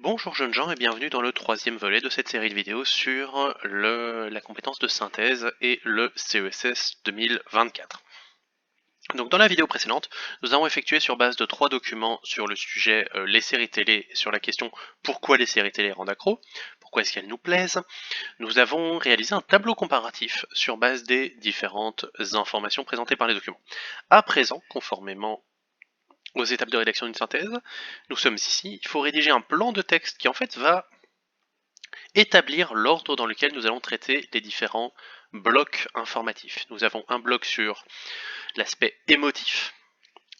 Bonjour jeunes gens et bienvenue dans le troisième volet de cette série de vidéos sur la compétence de synthèse et le CESS 2024. Donc dans la vidéo précédente, nous avons effectué sur base de 3 documents sur le sujet les séries télé et sur la question pourquoi les séries télé rendent accro, pourquoi est-ce qu'elles nous plaisent. Nous avons réalisé un tableau comparatif sur base des différentes informations présentées par les documents. À présent, conformément aux étapes de rédaction d'une synthèse, nous sommes ici, il faut rédiger un plan de texte qui en fait va établir l'ordre dans lequel nous allons traiter les différents blocs informatifs. Nous avons un bloc sur l'aspect émotif,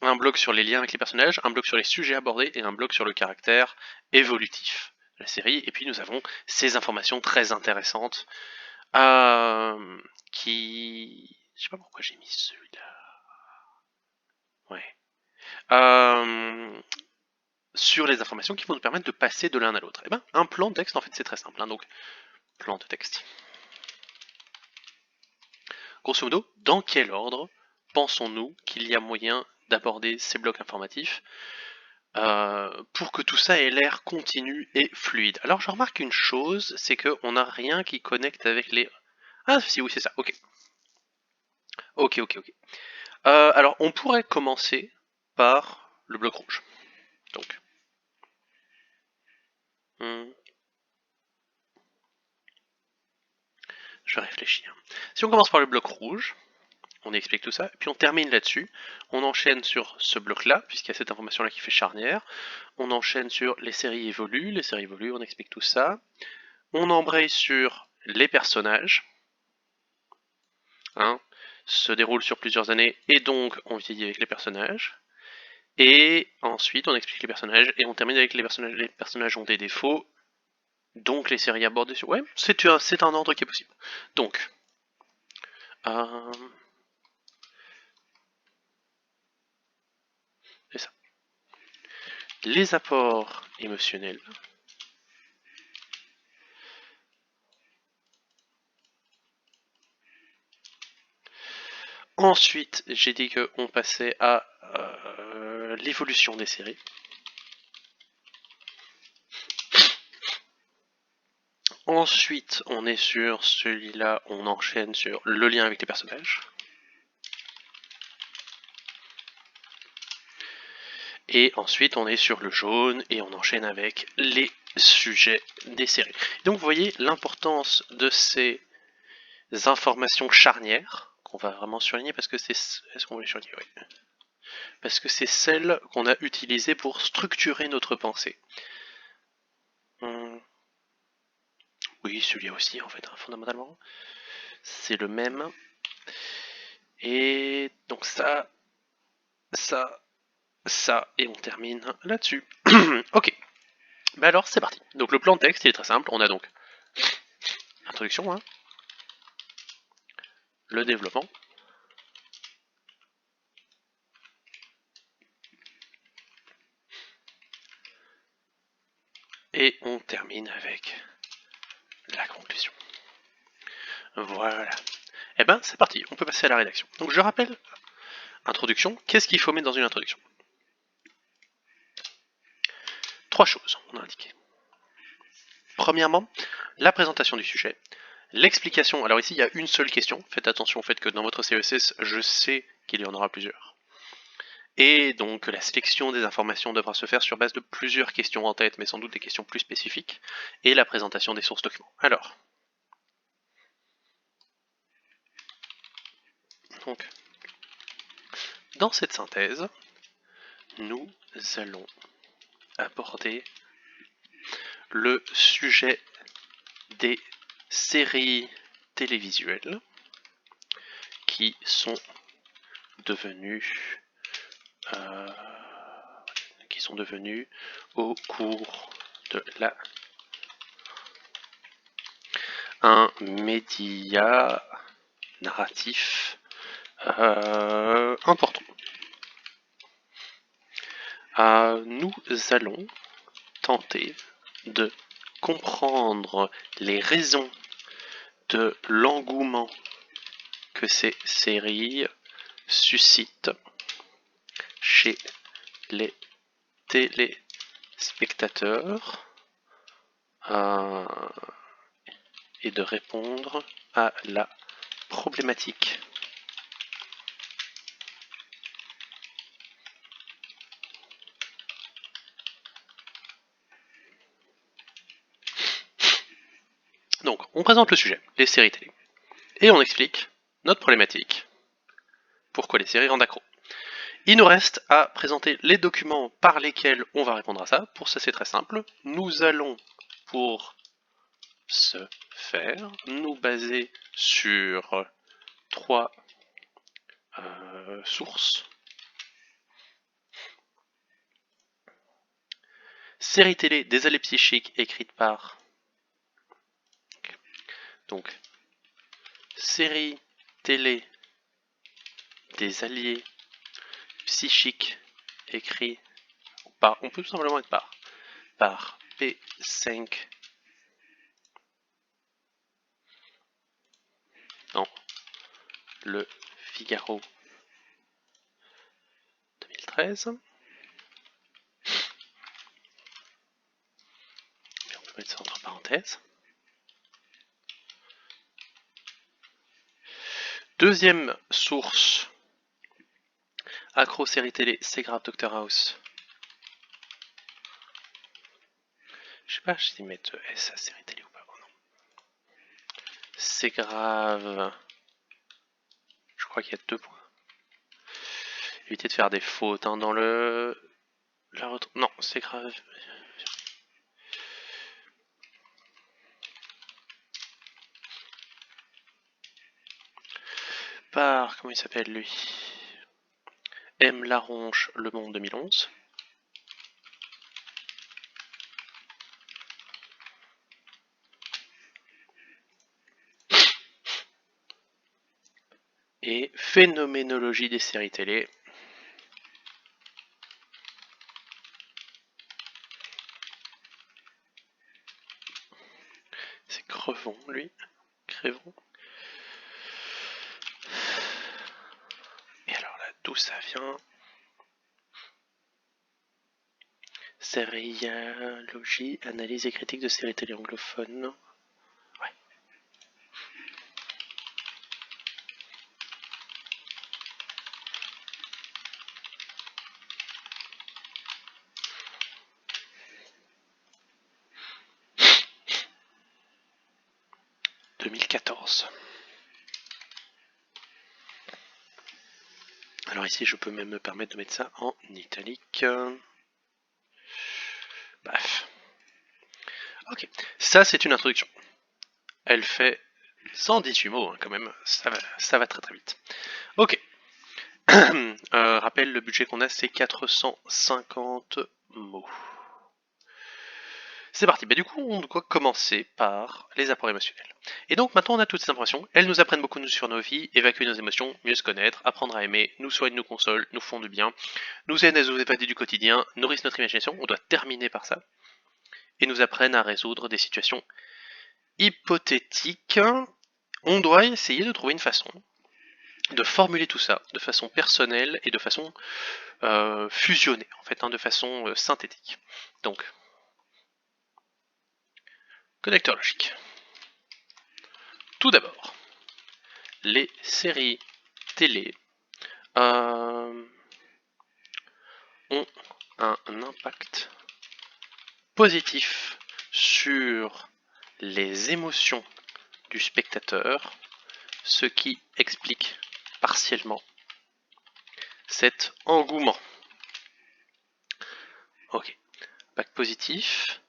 un bloc sur les liens avec les personnages, un bloc sur les sujets abordés et un bloc sur le caractère évolutif de la série. Et puis nous avons ces informations très intéressantes qui... Je sais pas pourquoi j'ai mis celui-là. Ouais. Sur les informations qui vont nous permettre de passer de l'un à l'autre. Et ben, un plan de texte, en fait, c'est très simple. Donc, plan de texte. Grosso modo, dans quel ordre pensons-nous qu'il y a moyen d'aborder ces blocs informatifs pour que tout ça ait l'air continu et fluide? Alors je remarque une chose, c'est qu'on n'a rien qui connecte avec les... Ah si, oui c'est ça, ok. Ok. Alors on pourrait commencer par le bloc rouge. Donc... je réfléchis. Si on commence par le bloc rouge, on explique tout ça, puis on termine là-dessus, on enchaîne sur ce bloc-là, puisqu'il y a cette information-là qui fait charnière, on enchaîne sur les séries évoluent, on explique tout ça, on embraye sur les personnages, se déroule sur plusieurs années, et donc on vieillit avec les personnages, et ensuite on explique les personnages, et on termine avec les personnages ont des défauts, donc les séries abordées sur... Ouais, c'est un ordre qui est possible. Donc... c'est ça. Les apports émotionnels. Ensuite, j'ai dit qu'on passait à l'évolution des séries. Ensuite, on est sur celui-là, on enchaîne sur le lien avec les personnages. Et ensuite, on est sur le jaune et on enchaîne avec les sujets des séries. Donc, vous voyez l'importance de ces informations charnières qu'on va vraiment surligner parce que c'est... Est-ce qu'on va les surligner? Oui. Parce que c'est celles qu'on a utilisées pour structurer notre pensée. Oui, celui-là aussi, en fait, fondamentalement. C'est le même. Et donc ça, et on termine là-dessus. Ok. Bah alors, c'est parti. Donc le plan de texte, il est très simple. On a donc introduction, le développement, et on termine avec la conclusion. Voilà. Et ben, c'est parti. On peut passer à la rédaction. Donc je rappelle, introduction, qu'est-ce qu'il faut mettre dans une introduction? 3 choses, on a indiqué. Premièrement, la présentation du sujet, l'explication. Alors ici, il y a une seule question. Faites attention au fait que dans votre CESS, je sais qu'il y en aura plusieurs. Et donc la sélection des informations devra se faire sur base de plusieurs questions en tête, mais sans doute des questions plus spécifiques, et la présentation des sources documents. Alors, donc, dans cette synthèse, nous allons aborder le sujet des séries télévisuelles qui sont devenues au cours de un média narratif important. Nous allons tenter de comprendre les raisons de l'engouement que ces séries suscitent chez les téléspectateurs et de répondre à la problématique. Donc, on présente le sujet, les séries télé, et on explique notre problématique, pourquoi les séries rendent accro. Il nous reste à présenter les documents par lesquels on va répondre à ça. Pour ça, c'est très simple. Nous allons, pour ce faire, nous baser sur 3 sources. Série télé des allées psychiques écrite par... Donc, série télé des alliés psychiques écrit par... On peut tout simplement être par P5 dans le Figaro 2013. Et on peut mettre ça entre parenthèses. Deuxième source, accro série télé, c'est grave Dr House. Je sais pas si mettre S à série télé ou pas. Oh non. C'est grave. Je crois qu'il y a 2 points. Évitez de faire des fautes hein, dans le... Non, c'est grave. Par... Comment il s'appelle lui? M. Laronche, Le Monde 2011. Et Phénoménologie des séries télé. C'est Crevon, lui. Crévon. Et alors là, d'où ça vient? Sérialogie, analyse et critique de séries télé anglophones. Ouais. « 2014. Alors ici, je peux même me permettre de mettre ça en italique. Bref. Ok, ça c'est une introduction. Elle fait 118 mots hein, quand même, ça va très très vite. Ok. Rappel, le budget qu'on a c'est 450 mots. C'est parti, du coup on doit commencer par les apports émotionnels. Et donc maintenant on a toutes ces informations, elles nous apprennent beaucoup sur nos vies, évacuer nos émotions, mieux se connaître, apprendre à aimer, nous soignent, nous consolent, nous font du bien, nous aident à nous évader du quotidien, nourrissent notre imagination, on doit terminer par ça, et nous apprennent à résoudre des situations hypothétiques. On doit essayer de trouver une façon de formuler tout ça de façon personnelle et de façon fusionnée, en fait, de façon synthétique. Donc, connecteur logique. Tout d'abord, les séries télé ont un impact positif sur les émotions du spectateur, ce qui explique partiellement cet engouement. Ok, impact positif.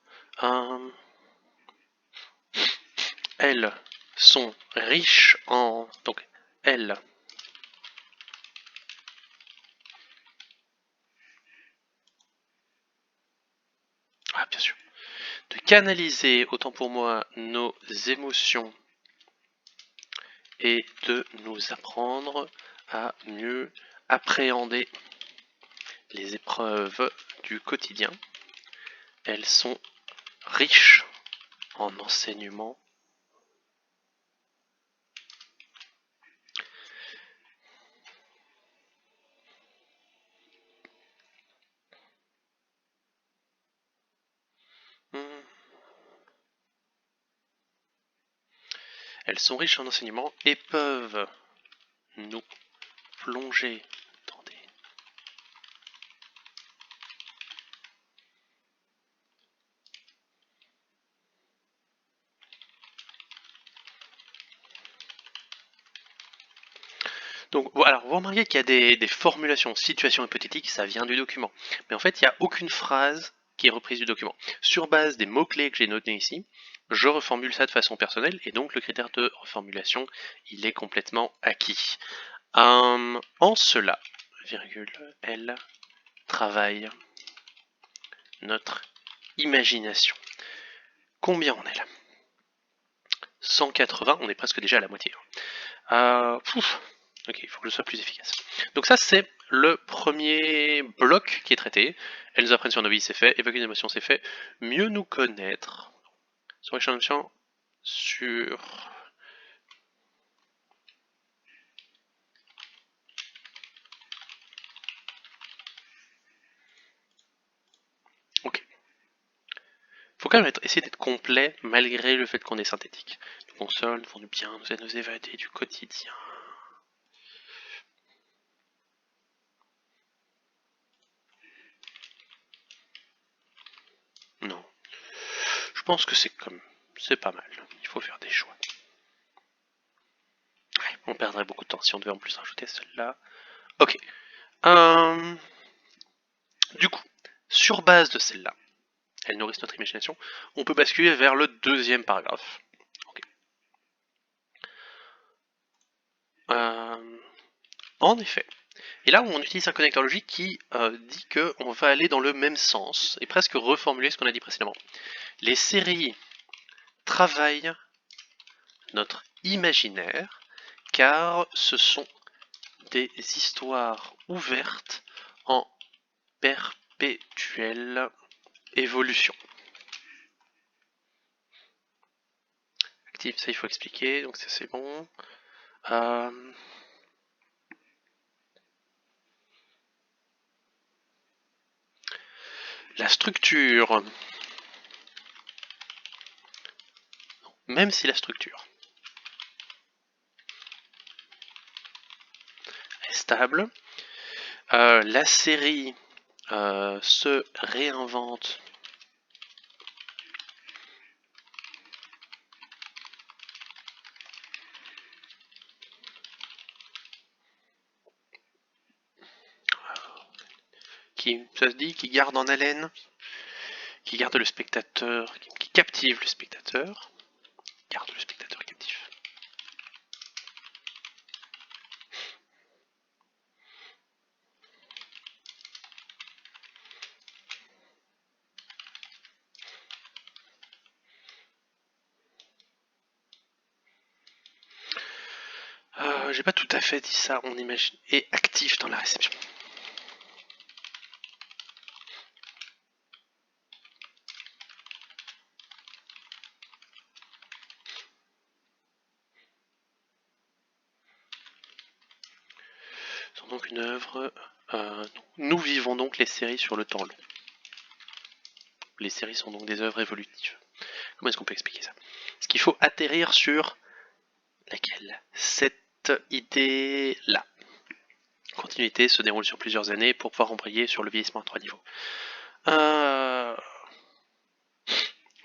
Elles sont riches en... Donc, elles bien sûr. De canaliser, autant pour moi, nos émotions et de nous apprendre à mieux appréhender les épreuves du quotidien. Elles sont riches en enseignements. elles sont riches en enseignements et peuvent nous plonger dans des... Donc, alors, vous remarquez qu'il y a des formulations, situations hypothétiques, ça vient du document. Mais en fait, il n'y a aucune phrase qui est reprise du document. Sur base des mots-clés que j'ai notés ici, je reformule ça de façon personnelle, et donc le critère de reformulation, il est complètement acquis. En cela, virgule, elle travaille notre imagination. Combien on est là? 180, on est presque déjà à la moitié. Ok, il faut que je sois plus efficace. Donc ça, c'est le premier bloc qui est traité. Elles nous apprennent sur nos vies, c'est fait. Évacuer les émotions, c'est fait. Mieux nous connaître. Sur échantillon, sur... Ok. Faut quand même essayer d'être complet, malgré le fait qu'on est synthétique. Nos consoles nous font du bien, nous aident à nous évader du quotidien. Non. Je pense que c'est pas mal. Il faut faire des choix. Ouais, on perdrait beaucoup de temps si on devait en plus rajouter celle-là. Ok. Du coup, sur base de celle-là, elles nourrissent notre imagination, on peut basculer vers le deuxième paragraphe. Okay. En effet. Et là, on utilise un connecteur logique qui dit qu'on va aller dans le même sens et presque reformuler ce qu'on a dit précédemment. Les séries travaillent notre imaginaire car ce sont des histoires ouvertes en perpétuelle évolution. Actif, ça il faut expliquer, donc ça c'est bon. La structure, même si la structure est stable, la série se réinvente ça se dit, qui garde en haleine, qui garde le spectateur, qui captive le spectateur, garde le spectateur captif. J'ai pas tout à fait dit ça, on imagine, et actif dans la réception. C'est donc une œuvre. Nous vivons donc les séries sur le temps long. Les séries sont donc des œuvres évolutives. Comment est-ce qu'on peut expliquer ça? Est-ce qu'il faut atterrir sur laquelle? Cette idée-là. Continuité se déroule sur plusieurs années pour pouvoir embrayer sur le vieillissement à 3 niveaux.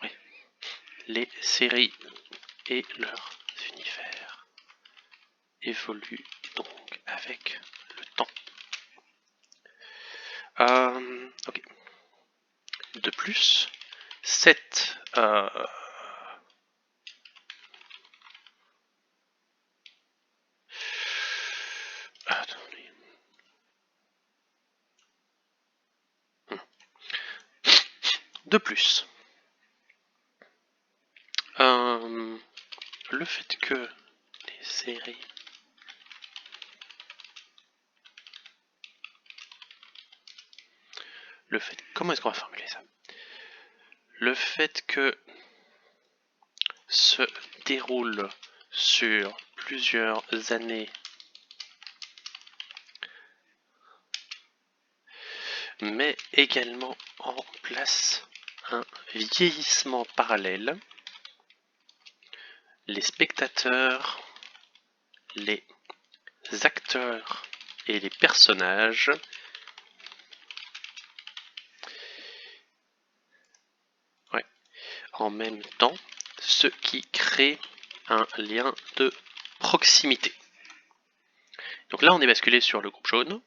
Oui. Les séries et leurs univers évoluent donc avec le temps. Ok. De plus, cette de plus, le fait que les séries comment est-ce qu'on va formuler ça? Le fait que se déroule sur plusieurs années met également en place un vieillissement parallèle les spectateurs, les acteurs et les personnages en même temps, ce qui crée un lien de proximité. Donc là, on est basculé sur le groupe jaune.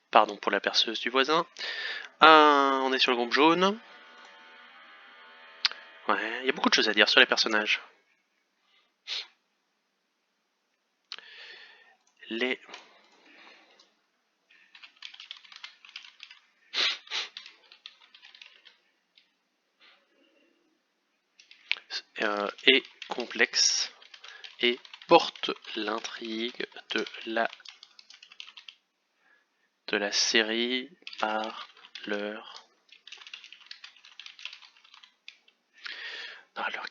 Pardon pour la perceuse du voisin. On est sur le groupe jaune. Ouais, il y a beaucoup de choses à dire sur les personnages. Les est complexe et porte l'intrigue de la série par leur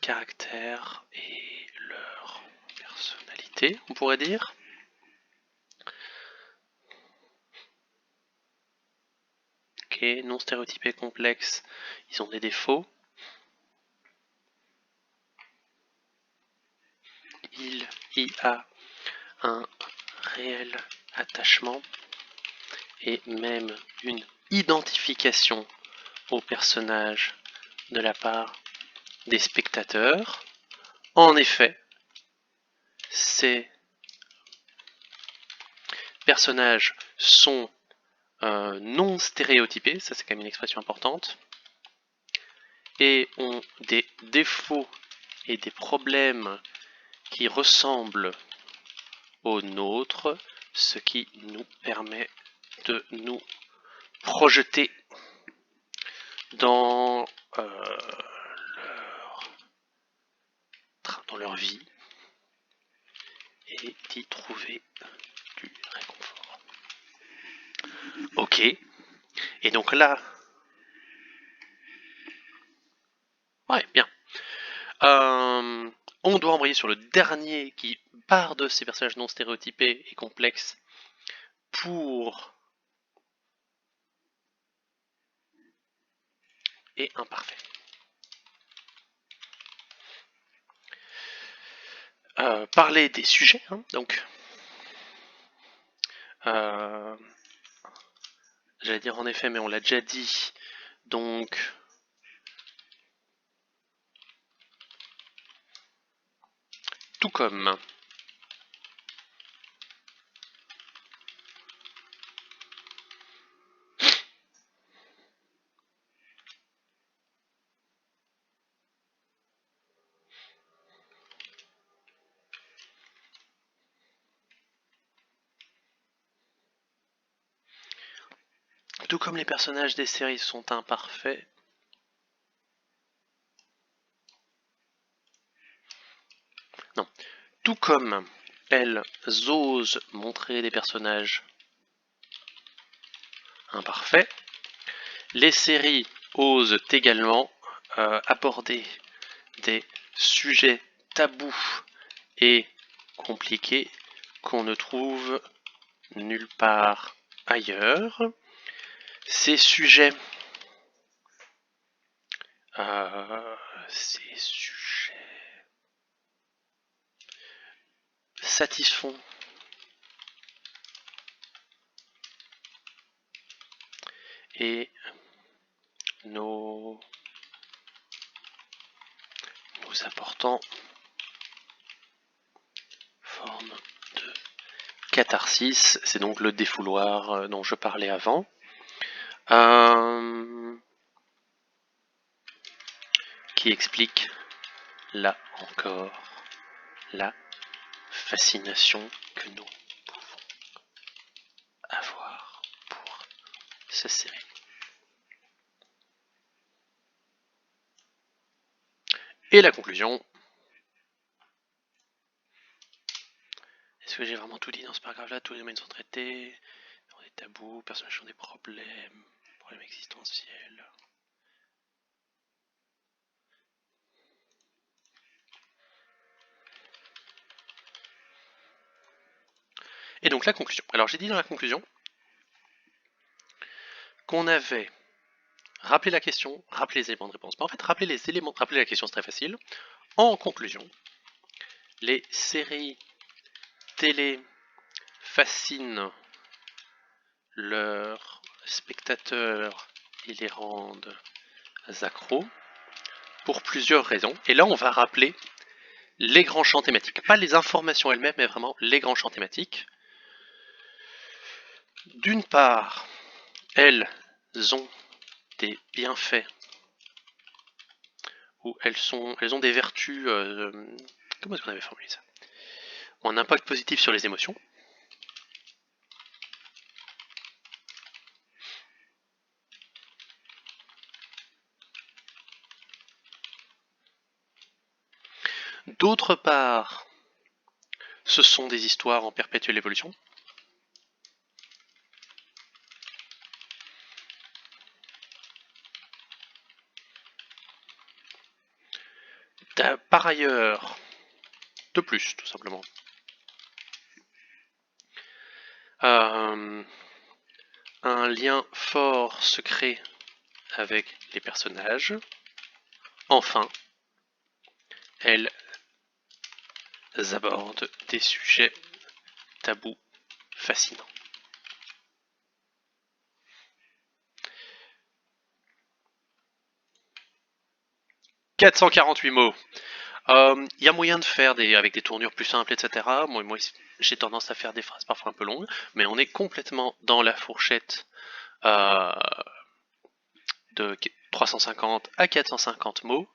caractère et leur personnalité, on pourrait dire. Ok, non stéréotypés, complexes, ils ont des défauts. Il y a un réel attachement et même une identification au personnage de la part des spectateurs. En effet, ces personnages sont non stéréotypés, ça c'est quand même une expression importante, et ont des défauts et des problèmes qui ressemblent aux nôtres, ce qui nous permet de nous projeter dans leur vie et d'y trouver du réconfort. Ok, et donc là, ouais, bien. On doit embrayer sur le dernier qui part de ces personnages non stéréotypés et complexes pour et imparfait. Parler des sujets, hein, donc. J'allais dire en effet, mais on l'a déjà dit. Donc, tout comme les personnages des séries sont imparfaits, non, tout comme elles osent montrer des personnages imparfaits, les séries osent également aborder des sujets tabous et compliqués qu'on ne trouve nulle part ailleurs. Ces sujets satisfont et nous apportant forme de catharsis, c'est donc le défouloir dont je parlais avant. Qui explique là encore la fascination que nous pouvons avoir pour cette série. Et la conclusion. Est-ce que j'ai vraiment tout dit dans ce paragraphe-là? Tous les domaines sont traités, dans des tabous, personnages ont des problèmes existentiels. Et donc la conclusion. Alors j'ai dit dans la conclusion qu'on avait rappelé la question, rappelé les éléments de réponse. Mais en fait, rappeler la question, c'est très facile. En conclusion, les séries télé fascinent leurs spectateurs et les rendent accros pour plusieurs raisons. Et là, on va rappeler les grands champs thématiques. Pas les informations elles-mêmes, mais vraiment les grands champs thématiques. D'une part, elles ont des bienfaits, ou elles ont des vertus, comment est-ce qu'on avait formulé ça, ont un impact positif sur les émotions. D'autre part, ce sont des histoires en perpétuelle évolution. Par ailleurs, de plus, tout simplement, un lien fort se crée avec les personnages. Enfin, elles abordent des sujets tabous fascinants. « 448 mots. Y a moyen de faire avec des tournures plus simples, etc. Moi j'ai tendance à faire des phrases parfois un peu longues, mais on est complètement dans la fourchette de 350 à 450 mots,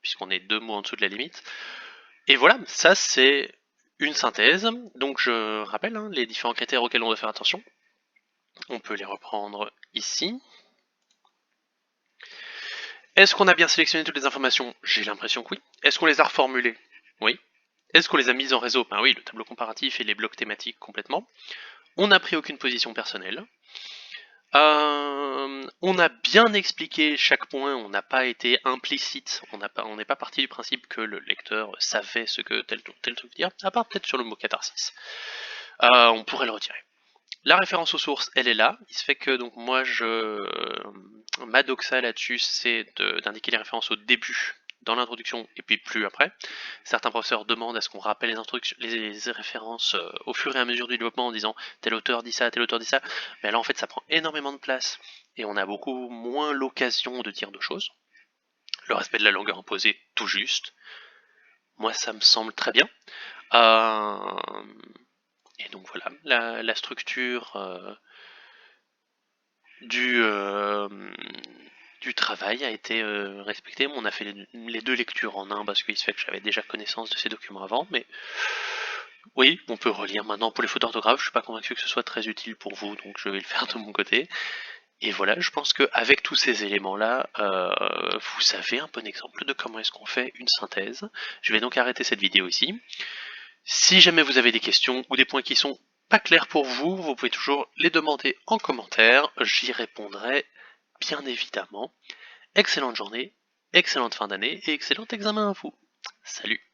puisqu'on est 2 mots en dessous de la limite. Et voilà, ça c'est une synthèse. Donc je rappelle les différents critères auxquels on doit faire attention. On peut les reprendre ici. Est-ce qu'on a bien sélectionné toutes les informations? J'ai l'impression que oui. Est-ce qu'on les a reformulées? Oui. Est-ce qu'on les a mises en réseau? Ben oui, le tableau comparatif et les blocs thématiques complètement. On n'a pris aucune position personnelle. On a bien expliqué chaque point, on n'a pas été implicite, on n'est pas parti du principe que le lecteur savait ce que tel truc veut dire, à part peut-être sur le mot catharsis. On pourrait le retirer. La référence aux sources, elle est là. Il se fait que donc moi, ma doxa là-dessus, c'est d'indiquer les références au début, dans l'introduction, et puis plus après. Certains professeurs demandent à ce qu'on rappelle les références au fur et à mesure du développement en disant tel auteur dit ça, tel auteur dit ça. Mais là, en fait, ça prend énormément de place et on a beaucoup moins l'occasion de dire deux choses. Le respect de la longueur imposée, tout juste. Moi, ça me semble très bien. Et donc voilà, la structure du travail a été respectée. On a fait les deux lectures en un parce qu'il se fait que j'avais déjà connaissance de ces documents avant, mais oui, on peut relire maintenant pour les fautes d'orthographe. Je suis pas convaincu que ce soit très utile pour vous, donc je vais le faire de mon côté. Et voilà, je pense qu'avec tous ces éléments-là, vous avez un bon exemple de comment est-ce qu'on fait une synthèse. Je vais donc arrêter cette vidéo ici. Si jamais vous avez des questions ou des points qui sont pas clairs pour vous, vous pouvez toujours les demander en commentaire, j'y répondrai bien évidemment. Excellente journée, excellente fin d'année et excellent examen à vous. Salut!